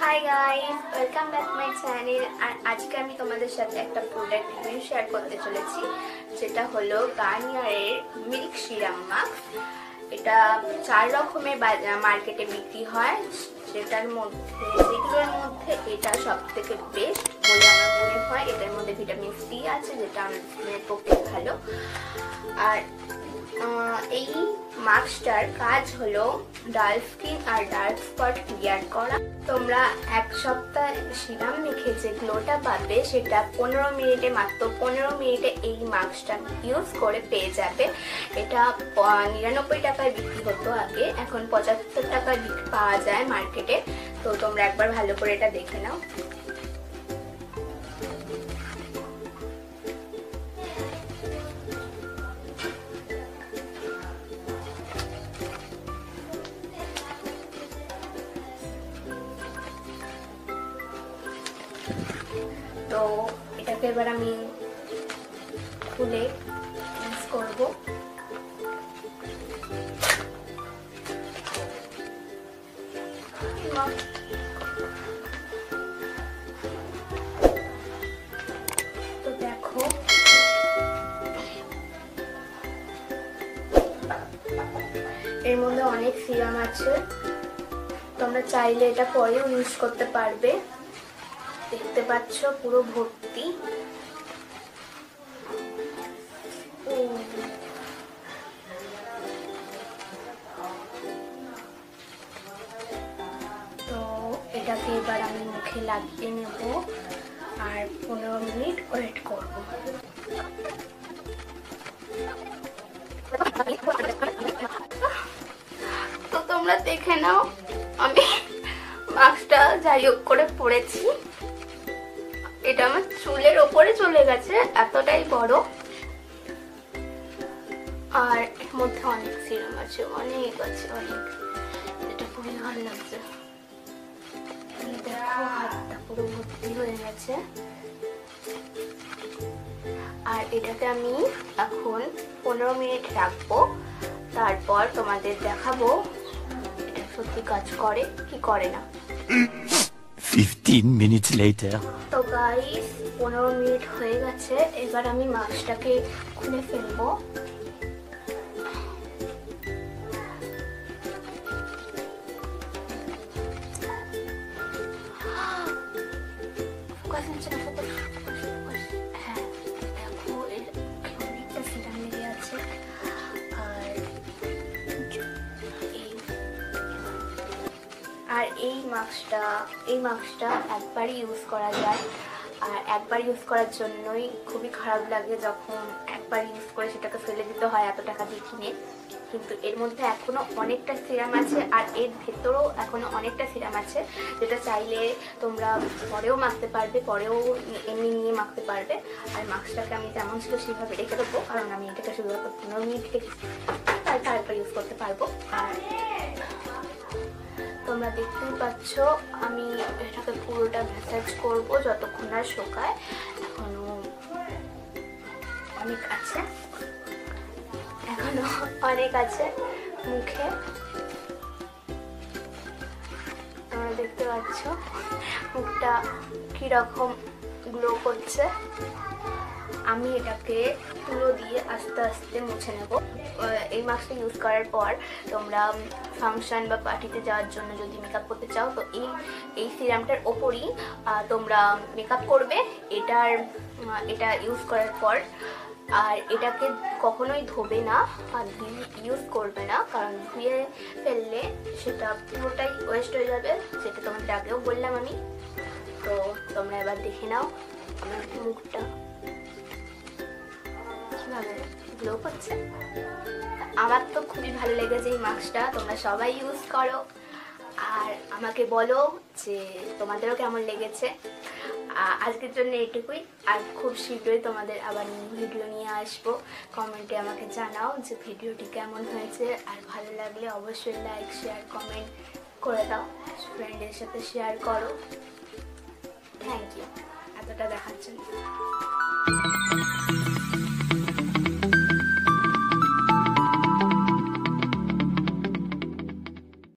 High guys, welcome back my channel. আর আজকে আমি তোমাদের সাথে একটা প্রোডাক্ট রিভিউ শেয়ার করতে চলেছি, যেটা হলো গার্নিয়ারের মিল্ক সিরাম মাস্ক। এটা 4 রকমের মার্কেটে বিক্রি হয়, যেগুলোর মধ্যে এটা সবথেকে বেস্ট বলে আমার মনে হয়। এটার মধ্যে ভিটামিন সি আছে, যেটা আমাদের পক্ষে ভালো। আর এই মাস্কটার কাজ হলো ডাল স্কিন আর ডার্ক স্পট ক্লিয়ার করা। তোমরা এক সপ্তাহ সিরাম মেখে যে গ্লোটা পাবে সেটা 15 মিনিটে, মাত্র 15 মিনিটে এই মাস্কটা ইউজ করে পেয়ে যাবে। এটা 99 টাকায় বিক্রি হতো আগে, এখন 75 টাকায় পাওয়া যায় মার্কেটে। তো তোমরা একবার ভালো করে এটা দেখে নাও। তো এটাকে এবার আমি খুলে ইউজ করব। তো দেখো, এর মধ্যে অনেক সিরাম আছে, তোমরা চাইলে এটা পরেও ইউজ করতে পারবে। দেখতে পাচ্ছ পুরো ভর্তি। তো এটাকে এবার আমি মুখে লাগিয়ে নেব আর 15 মিনিট ওয়েট করব। তো তোমরা দেখে নাও, আমি মাস্কটা যাই হোক করে পরেছি। এটা আমার চুলের ওপরে চলে গেছে, এতটাই বড়। আর এর মধ্যে অনেক সিরাম আছে, অনেক আছে, অনেক। এটা খুবই ভালো লাগছে। দেখো, হাতটা পুরো ভর্তি হয়ে গেছে। আর এটাকে আমি এখন 15 মিনিট রাখবো, তারপর তোমাদের দেখাবো এটা সত্যি কাজ করে কি করে না। 15 minutes later. তো গাইস, 15 মিনিট হয়ে গেছে। এবার আমি মাস্কটাকে খুলে ফেলবো। হ্যাঁ, দেখো অনেকটা সিরাম লেগে আছে। আর এই মাস্কটা একবারই ইউজ করা যায়। আর একবার ইউজ করার জন্যই খুবই খারাপ লাগে যখন একবার ইউজ করে সেটাকে ফেলে দিতে হয় এত টাকা দিয়ে কিনে। কিন্তু এর মধ্যে এখনো অনেকটা সিরাম আছে, আর এর ভেতরেও এখনো অনেকটা সিরাম আছে, যেটা চাইলে তোমরা পরেও মাখতে পারবে, পরেও এমনি নিয়ে মাখতে পারবে। আর মাস্কটাকে আমি যেমন ছিল সেইভাবে রেখে দেবো, কারণ আমি এটাকে শুধুমাত্র 15 মিনিট রেখেছি, তারপর ইউজ করতে পারবো। আর তোমরা দেখতেই পাচ্ছ আমি এটাকে পুরোটা ম্যাসাজ করব যতক্ষণ না শুকায়। এখনো অনেক আছে মুখে। তোমরা দেখতে পাচ্ছ মুখটা কিরকম গ্লো করছে। আমি এটাকে তুলো দিয়ে আস্তে আস্তে মুছে নেব। এই মাস্কটা ইউজ করার পর তোমরা ফাংশন বা পার্টিতে যাওয়ার জন্য যদি মেকআপ করতে চাও, তো এই সিরামটার ওপরই তোমরা মেকআপ করবে এটা ইউজ করার পর। আর এটাকে কখনোই ধোবে না আর ইউজ করবে না, কারণ ধুয়ে ফেললে সেটা পুরোটাই ওয়েস্ট হয়ে যাবে, যেটা তোমাদের আগেও বললাম আমি। তো তোমরা এবার দেখে নাও আমার মুখটা কিভাবে গ্লো করছে। আমার তো খুবই ভালো লেগেছে এই মাস্কটা, তোমরা সবাই ইউজ করো আর আমাকে বলো যে তোমাদেরও কেমন লেগেছে। আজকের জন্য এটুকুই, আর খুব শীঘ্রই তোমাদের আবার ভিডিও নিয়ে আসবো। কমেন্টে আমাকে জানাও যে ভিডিওটি কেমন হয়েছে, আর ভালো লাগলে অবশ্যই লাইক, শেয়ার, কমেন্ট করে দাও, ফ্রেন্ডের সাথে শেয়ার করো। থ্যাংক ইউ এতটা দেখার জন্য।